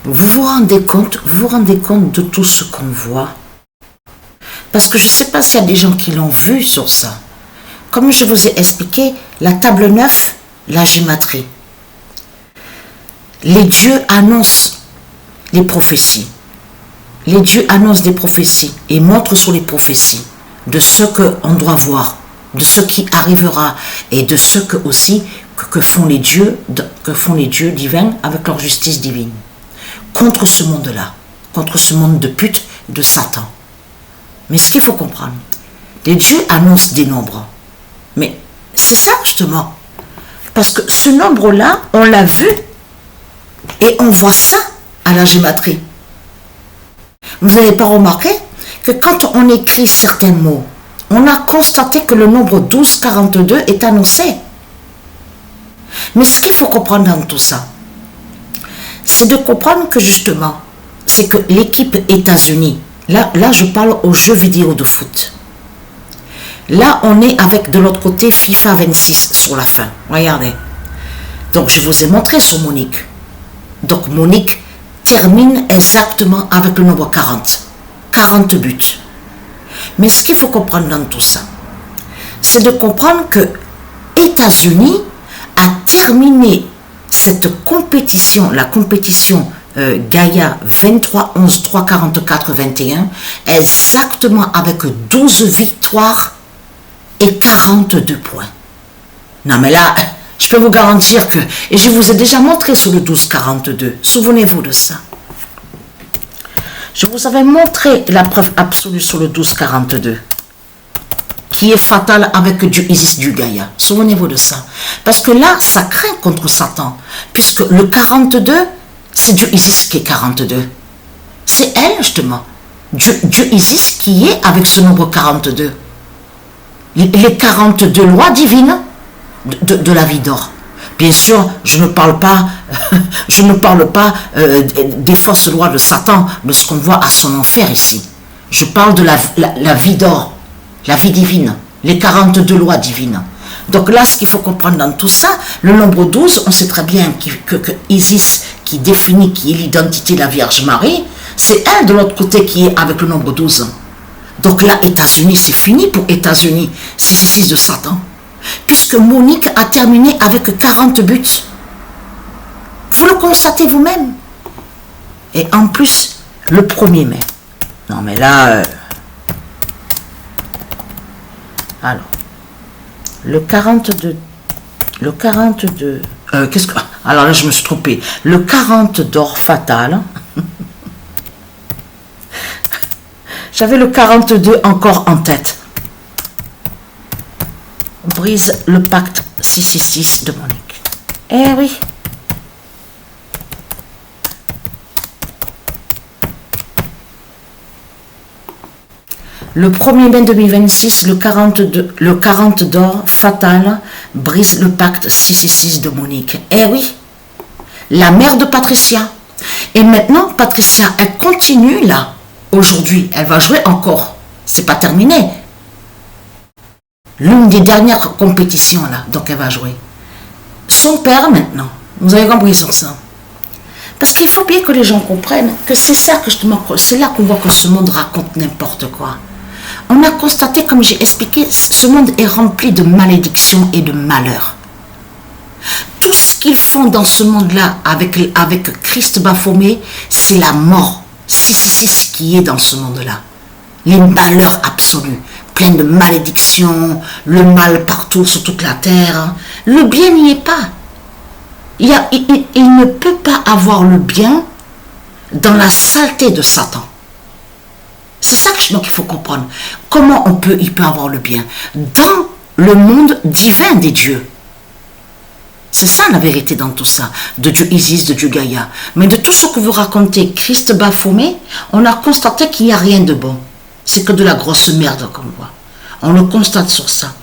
vous vous rendez compte de tout ce qu'on voit? Parce que je ne sais pas s'il y a des gens qui l'ont vu sur ça. Comme je vous ai expliqué, la table 9, la gématrie. Les dieux annoncent les prophéties. Les dieux annoncent des prophéties et montrent sur les prophéties de ce qu'on doit voir, de ce qui arrivera et de ce que aussi que font les dieux divins avec leur justice divine. Contre ce monde-là, contre ce monde de pute, de Satan. Mais ce qu'il faut comprendre, les dieux annoncent des nombres. Mais c'est ça justement. Parce que ce nombre-là, on l'a vu et on voit ça à la gématrie. Vous n'avez pas remarqué que quand on écrit certains mots, on a constaté que le nombre 1242 est annoncé. Mais ce qu'il faut comprendre dans tout ça, c'est de comprendre que justement, c'est que l'équipe États-Unis, là je parle aux jeux vidéo de foot. Là, on est avec de l'autre côté FIFA 26 sur la fin. Regardez. Donc, je vous ai montré sur Monique. Donc, Monique termine exactement avec le nombre 40. 40 buts. Mais ce qu'il faut comprendre dans tout ça, c'est de comprendre que États-Unis a terminé cette compétition, la compétition Gaïa 23, 11, 3, 44, 21, exactement avec 12 victoires et 42 points. Non mais là, je peux vous garantir que, et je vous ai déjà montré sur le 12-42, souvenez-vous de ça. Je vous avais montré la preuve absolue sur le 12-42, qui est fatale avec Dieu Isis du Gaïa. Souvenez-vous de ça. Parce que là, ça craint contre Satan, puisque le 42, c'est Dieu Isis qui est 42. C'est elle, justement. Dieu Isis qui est avec ce nombre 42. Les 42 lois divines de la vie d'or. Bien sûr, je ne parle pas des fausses lois de Satan, de ce qu'on voit à son enfer ici. Je parle de la vie d'or, la vie divine, les 42 lois divines. Donc là, ce qu'il faut comprendre dans tout ça, le nombre 12, on sait très bien que Isis, qui définit, qui est l'identité de la Vierge Marie, c'est elle de l'autre côté qui est avec le nombre 12. Donc là, États-Unis, c'est fini pour États-Unis, 666 de Satan. Puisque Monique a terminé avec 40 buts. Vous le constatez vous-même. Et en plus, le 1er mai. Non mais là... Alors, le 42... qu'est-ce que... Alors là, je me suis trompée. Le 40 d'or fatal... J'avais le 42 encore en tête. Brise le pacte 666 de Monique. Eh oui. Le 1er mai 2026, le 40 d'or fatal brise le pacte 666 de Monique. Eh oui. La mère de Patricia. Et maintenant, Patricia, elle continue là. Aujourd'hui, elle va jouer encore. C'est pas terminé. L'une des dernières compétitions là, donc elle va jouer. Son père maintenant, vous avez compris sur ça. Parce qu'il faut bien que les gens comprennent que c'est ça que justement, c'est là qu'on voit que ce monde raconte n'importe quoi. On a constaté, comme j'ai expliqué, ce monde est rempli de malédictions et de malheurs. Tout ce qu'ils font dans ce monde-là avec Christ Baphomet, c'est la mort. C'est ce qui est dans ce monde-là. Les malheurs absolus, plein de malédictions, le mal partout sur toute la terre. Le bien n'y est pas. Il ne peut pas avoir le bien dans la saleté de Satan. C'est ça qu'il faut comprendre. Comment il peut avoir le bien dans le monde divin des dieux. C'est ça la vérité dans tout ça, de Dieu Isis, de Dieu Gaïa. Mais de tout ce que vous racontez, Christ Baphomet, on a constaté qu'il n'y a rien de bon. C'est que de la grosse merde qu'on voit. On le constate sur ça.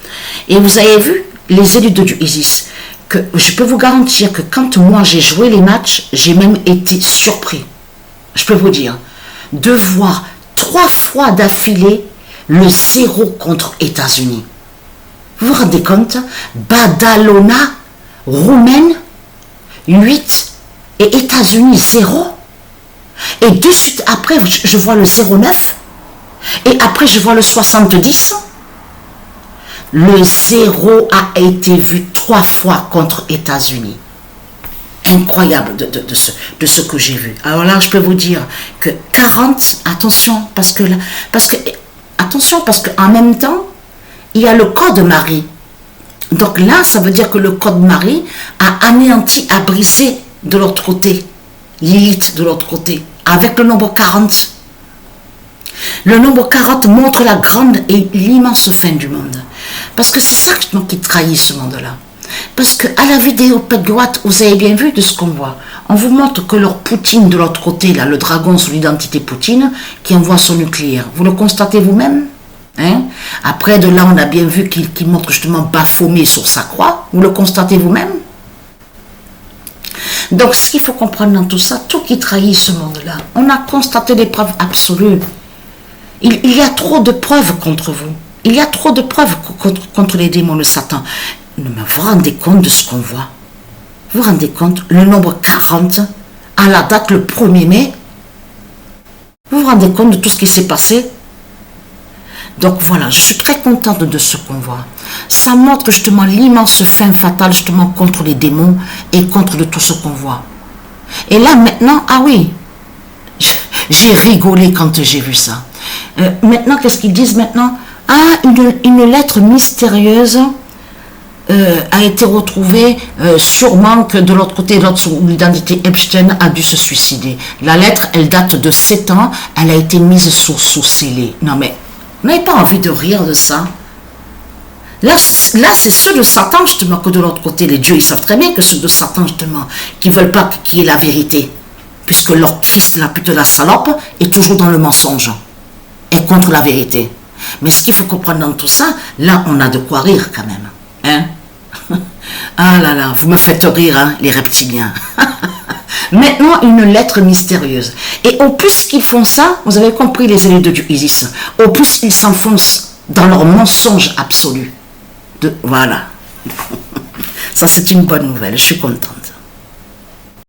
Et vous avez vu, les élus de Dieu Isis, que je peux vous garantir que quand moi j'ai joué les matchs, j'ai même été surpris. Je peux vous dire, de voir 3 fois d'affilée le 0 contre États-Unis. Vous vous rendez compte? Badalona, Roumaine, 8 et États-Unis, 0. Et de suite après, je vois le 09. Et après, je vois le 70. Le 0 a été vu 3 fois contre États-Unis. Incroyable de ce que j'ai vu. Alors là, je peux vous dire que 40, attention, parce qu'en même temps, il y a le code Marie. Donc là, ça veut dire que le code Marie a anéanti, a brisé de l'autre côté, Lilith de l'autre côté, avec le nombre 40. Le nombre 40 montre la grande et l'immense fin du monde. Parce que c'est ça qui trahit ce monde-là. Parce qu'à la vidéo Pedguat, vous avez bien vu de ce qu'on voit. On vous montre que leur Poutine de l'autre côté, là, le dragon sous l'identité Poutine, qui envoie son nucléaire. Vous le constatez vous-même, hein? Après, de là, on a bien vu qu'il montre justement Baphomet sur sa croix. Vous le constatez vous-même. Donc, ce qu'il faut comprendre dans tout ça, tout qui trahit ce monde-là, on a constaté des preuves absolues. Il y a trop de preuves contre vous. Il y a trop de preuves contre les démons de Satan. Mais vous vous rendez compte de ce qu'on voit? Vous vous rendez compte? Le nombre 40, à la date le 1er mai, vous vous rendez compte de tout ce qui s'est passé? Donc voilà, je suis très contente de ce qu'on voit. Ça montre justement l'immense fin fatale justement contre les démons et contre de tout ce qu'on voit. Et là maintenant, ah oui, j'ai rigolé quand j'ai vu ça. Maintenant, qu'est-ce qu'ils disent maintenant? Ah, une lettre mystérieuse a été retrouvée, sûrement que de l'autre côté, l'identité Epstein a dû se suicider. La lettre, elle date de 7 ans, elle a été mise sous scellé. Non mais, vous n'avez pas envie de rire de ça? Là c'est ceux de Satan justement que de l'autre côté, les dieux, ils savent très bien que ceux de Satan justement, qui ne veulent pas qu'il y ait la vérité. Puisque leur Christ, la pute de la salope, est toujours dans le mensonge et contre la vérité. Mais ce qu'il faut comprendre dans tout ça, là, on a de quoi rire quand même. Hein? Ah là là, vous me faites rire, hein, les reptiliens. Maintenant, une lettre mystérieuse. Et au plus qu'ils font ça, vous avez compris les élus de Dieu Isis, au plus ils s'enfoncent dans leur mensonge absolu. Voilà. Ça, c'est une bonne nouvelle, je suis contente.